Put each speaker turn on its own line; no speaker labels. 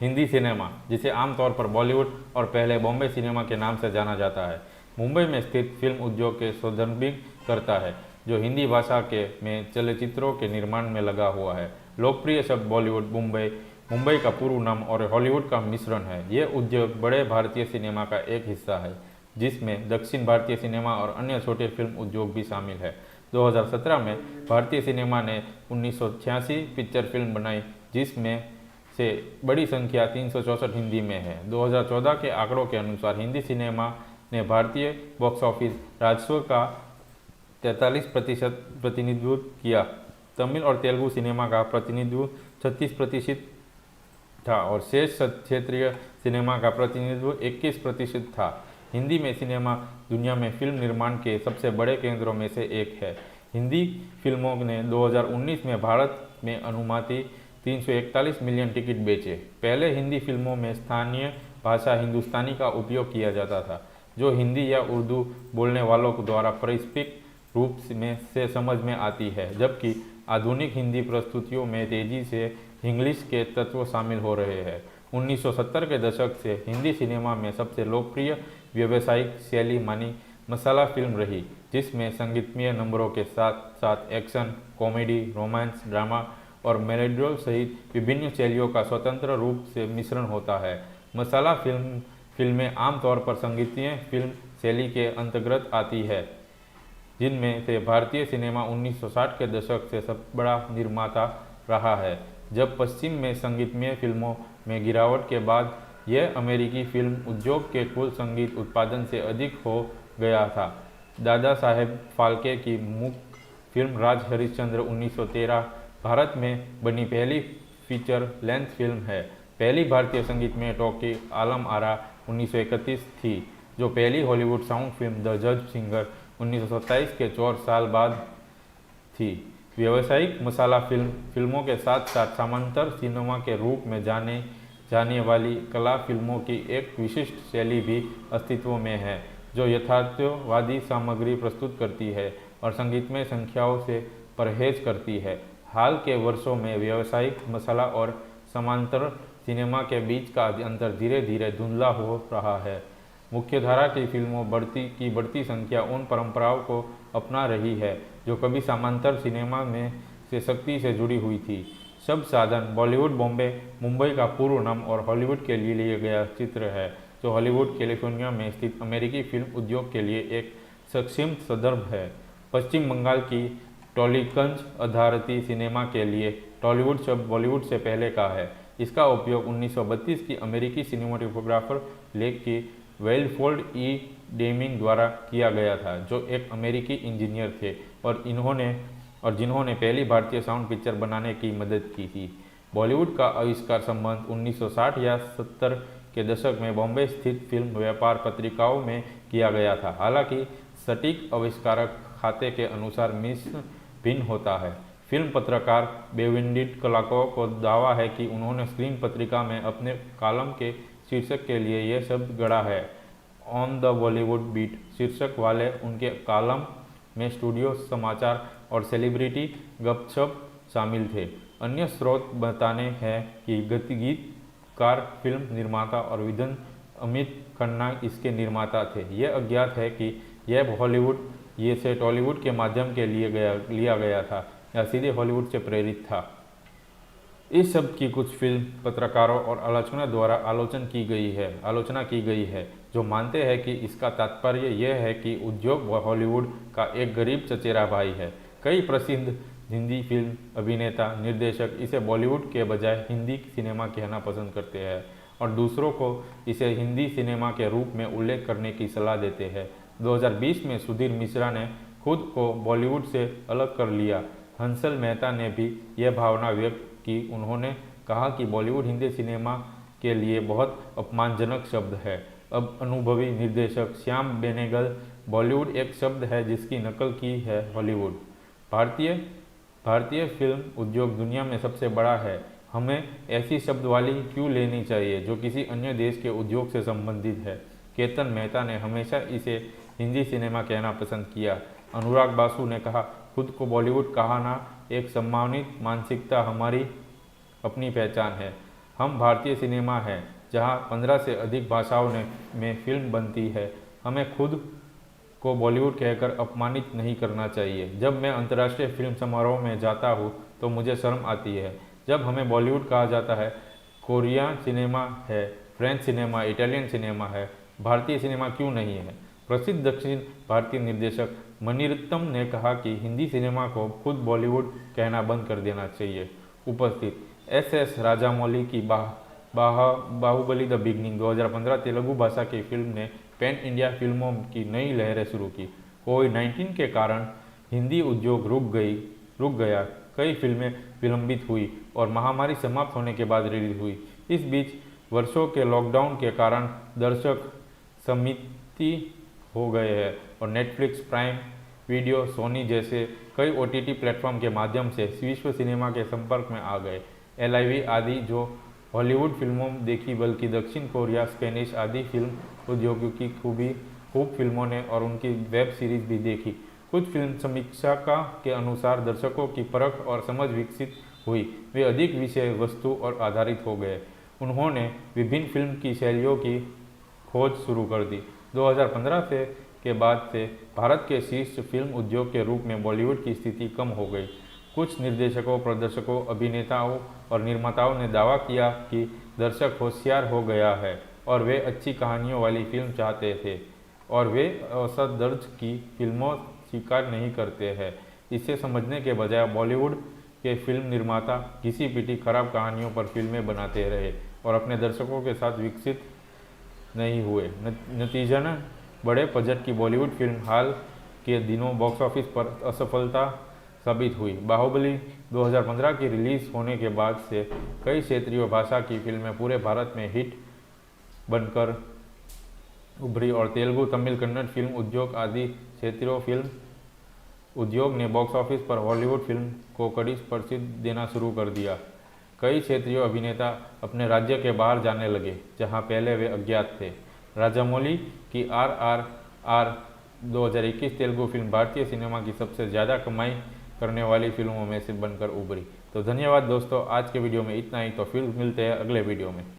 Hindi cinema, जिसे आमतौर पर बॉलीवुड और पहले बॉम्बे सिनेमा के नाम से जाना जाता है, मुंबई में स्थित फिल्म उद्योग के संदर्भित करता है, जो हिंदी भाषा के में चलचित्रों के निर्माण में लगा हुआ है। लोकप्रिय शब्द बॉलीवुड मुंबई का पूर्व नाम और हॉलीवुड का मिश्रण है। यह उद्योग बड़े भारतीय सिनेमा का एक हिस्सा है, जिसमें दक्षिण भारतीय सिनेमा और अन्य छोटे फिल्म उद्योग भी शामिल है। 2017 में भारतीय सिनेमा ने 1986 पिक्चर फिल्म बनाई, जिसमें से बड़ी संख्या 364 हिंदी में है। 2014 के आंकड़ों के अनुसार हिंदी सिनेमा ने भारतीय बॉक्स ऑफिस राजस्व का 43% प्रतिनिधित्व किया। तमिल और तेलुगु सिनेमा का प्रतिनिधित्व 36% था और शेष क्षेत्रीय सिनेमा का प्रतिनिधित्व 21% था। हिंदी में सिनेमा दुनिया में फिल्म निर्माण के सबसे बड़े केंद्रों में से एक है। हिंदी फिल्मों ने 2019 में भारत में अनुमानित 341 मिलियन टिकट बेचे। पहले हिंदी फिल्मों में स्थानीय भाषा हिंदुस्तानी का उपयोग किया जाता था, जो हिंदी या उर्दू बोलने वालों द्वारा पारस्परिक रूप से समझ में आती है, जबकि आधुनिक हिंदी प्रस्तुतियों में तेजी से इंग्लिश के तत्व शामिल हो रहे हैं। 1970 के दशक से हिंदी सिनेमा में सबसे लोकप्रिय व्यावसायिक शैली मानी मसाला फिल्म रही, जिसमें संगीतमय नंबरों के साथ साथ एक्शन, कॉमेडी, रोमांस, ड्रामा और मेलोड्रामा सहित विभिन्न शैलियों का स्वतंत्र रूप से मिश्रण होता है। मसाला फिल्में आमतौर पर संगीतमय फिल्म शैली के अंतर्गत आती है, जिनमें से भारतीय सिनेमा 1960 के दशक से सबसे बड़ा निर्माता रहा है, जब पश्चिम में संगीतमय फिल्मों में गिरावट के बाद यह अमेरिकी फिल्म उद्योग के कुल संगीत उत्पादन से अधिक हो गया था। दादा साहेब फाल्के की मुख्य फिल्म राज हरिश्चंद्र 1913 भारत में बनी पहली फीचर लेंथ फिल्म है। पहली भारतीय संगीतमय टॉकी आलम आरा 1931 थी, जो पहली हॉलीवुड साउंड फिल्म द जज सिंगर 1927 के 4 साल बाद थी। व्यावसायिक मसाला फिल्मों के साथ साथ समांतर सिनेमा के रूप में जाने वाली कला फिल्मों की एक विशिष्ट शैली भी अस्तित्व में है, जो यथार्थवादी सामग्री प्रस्तुत करती है और संगीतमय संख्याओं से परहेज करती है। हाल के वर्षों में व्यावसायिक मसाला और समांतर सिनेमा के बीच का अंतर धीरे धीरे धुंधला हो रहा है। मुख्यधारा की फिल्मों की बढ़ती संख्या उन परंपराओं को अपना रही है, जो कभी समांतर सिनेमा में से सख्ती से जुड़ी हुई थी। शब्द साधन बॉलीवुड मुंबई का पूर्व नाम और हॉलीवुड के लिए लिया गया चित्र है, जो हॉलीवुड कैलिफोर्निया में स्थित अमेरिकी फिल्म उद्योग के लिए एक संक्षिप्त संदर्भ है। पश्चिम बंगाल की टॉलीगंज आधारित सिनेमा के लिए टॉलीवुड शब्द बॉलीवुड से पहले का है। इसका उपयोग 1932 की अमेरिकी सिनेमाटोग्राफर लेकी वेलफोल्ड ई डेमिंग द्वारा किया गया था, जो एक अमेरिकी इंजीनियर थे और जिन्होंने पहली भारतीय साउंड पिक्चर बनाने की मदद की थी। बॉलीवुड का आविष्कार संबंध 1960 या 70 के दशक में बॉम्बे स्थित फिल्म व्यापार पत्रिकाओं में किया गया था। हालांकि सटीक आविष्कारक खाते के अनुसार मिश्र भिन्न होता है। फिल्म पत्रकार बेविंडिट कलाकों को दावा है कि उन्होंने स्क्रीन पत्रिका में अपने कॉलम के शीर्षक के लिए यह शब्द गढ़ा है। ऑन द बॉलीवुड बीट शीर्षक वाले उनके कॉलम में स्टूडियो समाचार और सेलिब्रिटी गपशप शामिल थे। अन्य स्रोत बताने हैं कि गीतकार, फिल्म निर्माता और विधन अमित खन्ना इसके निर्माता थे। यह अज्ञात है कि यह से टॉलीवुड के माध्यम के लिया गया था या सीधे हॉलीवुड से प्रेरित था। इस शब्द की कुछ फिल्म पत्रकारों और आलोचकों द्वारा आलोचना की गई है, जो मानते हैं कि इसका तात्पर्य यह है कि उद्योग हॉलीवुड का एक गरीब चचेरा भाई है। कई प्रसिद्ध हिंदी फिल्म अभिनेता निर्देशक इसे बॉलीवुड के बजाय हिंदी सिनेमा कहना पसंद करते हैं और दूसरों को इसे हिंदी सिनेमा के रूप में उल्लेख करने की सलाह देते हैं। 2020 में सुधीर मिश्रा ने खुद को बॉलीवुड से अलग कर लिया। हंसल मेहता ने भी यह भावना व्यक्त की। उन्होंने कहा कि बॉलीवुड हिंदी सिनेमा के लिए बहुत अपमानजनक शब्द है। अब अनुभवी निर्देशक श्याम बेनेगल, बॉलीवुड एक शब्द है जिसकी नकल की है हॉलीवुड। भारतीय फिल्म उद्योग दुनिया में सबसे बड़ा है। हमें ऐसी शब्दावली क्यों लेनी चाहिए जो किसी अन्य देश के उद्योग से संबंधित है। केतन मेहता ने हमेशा इसे हिंदी सिनेमा कहना पसंद किया। अनुराग बासु ने कहा, खुद को बॉलीवुड कहना एक सम्मानित मानसिकता हमारी अपनी पहचान है। हम भारतीय सिनेमा है जहां 15 से अधिक भाषाओं में फिल्म बनती है। हमें खुद को बॉलीवुड कहकर अपमानित नहीं करना चाहिए। जब मैं अंतर्राष्ट्रीय फिल्म समारोह में जाता हूँ तो मुझे शर्म आती है जब हमें बॉलीवुड कहा जाता है। कोरियन सिनेमा है, फ्रेंच सिनेमा, इटालियन सिनेमा है, भारतीय सिनेमा क्यों नहीं है? प्रसिद्ध दक्षिण भारतीय निर्देशक मणिरत्नम ने कहा कि हिंदी सिनेमा को खुद बॉलीवुड कहना बंद कर देना चाहिए। उपस्थित एस राजामौली की बाहुबली द बिगनिंग 2015 तेलुगु भाषा की फिल्म ने पैन इंडिया फिल्मों की नई लहरें शुरू की। कोविड-19 के कारण हिंदी उद्योग रुक गया, कई फिल्में विलंबित हुई और महामारी समाप्त होने के बाद रिलीज हुई। इस बीच वर्षों के लॉकडाउन के कारण दर्शक सीमित हो गए हैं और नेटफ्लिक्स, प्राइम वीडियो, सोनी जैसे कई OTT प्लेटफॉर्म के माध्यम से विश्व सिनेमा के संपर्क में आ गए। LIV आदि जो हॉलीवुड फिल्मों देखी बल्कि दक्षिण कोरिया, स्पेनिश आदि फिल्म उद्योगों की खूब फिल्मों ने और उनकी वेब सीरीज भी देखी। कुछ फिल्म समीक्षा के अनुसार दर्शकों की परख और समझ विकसित हुई, वे अधिक विषय वस्तु और आधारित हो गए। उन्होंने विभिन्न फिल्म की शैलियों की खोज शुरू कर दी। 2015 के बाद से भारत के शीर्ष फिल्म उद्योग के रूप में बॉलीवुड की स्थिति कम हो गई। कुछ निर्देशकों, प्रदर्शकों, अभिनेताओं और निर्माताओं ने दावा किया कि दर्शक होशियार हो गया है और वे अच्छी कहानियों वाली फिल्म चाहते थे और वे औसत दर्ज की फिल्मों स्वीकार नहीं करते हैं। इसे समझने के बजाय बॉलीवुड के फिल्म निर्माता घिसी-पिटी खराब कहानियों पर फिल्में बनाते रहे और अपने दर्शकों के साथ विकसित नहीं हुए। नतीजतन बड़े बजट की बॉलीवुड फिल्म हाल के दिनों बॉक्स ऑफिस पर असफलता साबित हुई। बाहुबली 2015 की रिलीज होने के बाद से कई क्षेत्रीय भाषा की फिल्में पूरे भारत में हिट बनकर उभरी और तेलुगु, तमिल, कन्नड़ फिल्म उद्योग आदि क्षेत्रीय फिल्म उद्योग ने बॉक्स ऑफिस पर हॉलीवुड फिल्म को कड़ी प्रसिद्धि देना शुरू कर दिया। कई क्षेत्रीय अभिनेता अपने राज्य के बाहर जाने लगे जहां पहले वे अज्ञात थे। राजामौली की RRR 2021 तेलुगु फिल्म भारतीय सिनेमा की सबसे ज़्यादा कमाई करने वाली फिल्मों में से बनकर उभरी। तो धन्यवाद दोस्तों, आज के वीडियो में इतना ही। तो फिर मिलते हैं अगले वीडियो में।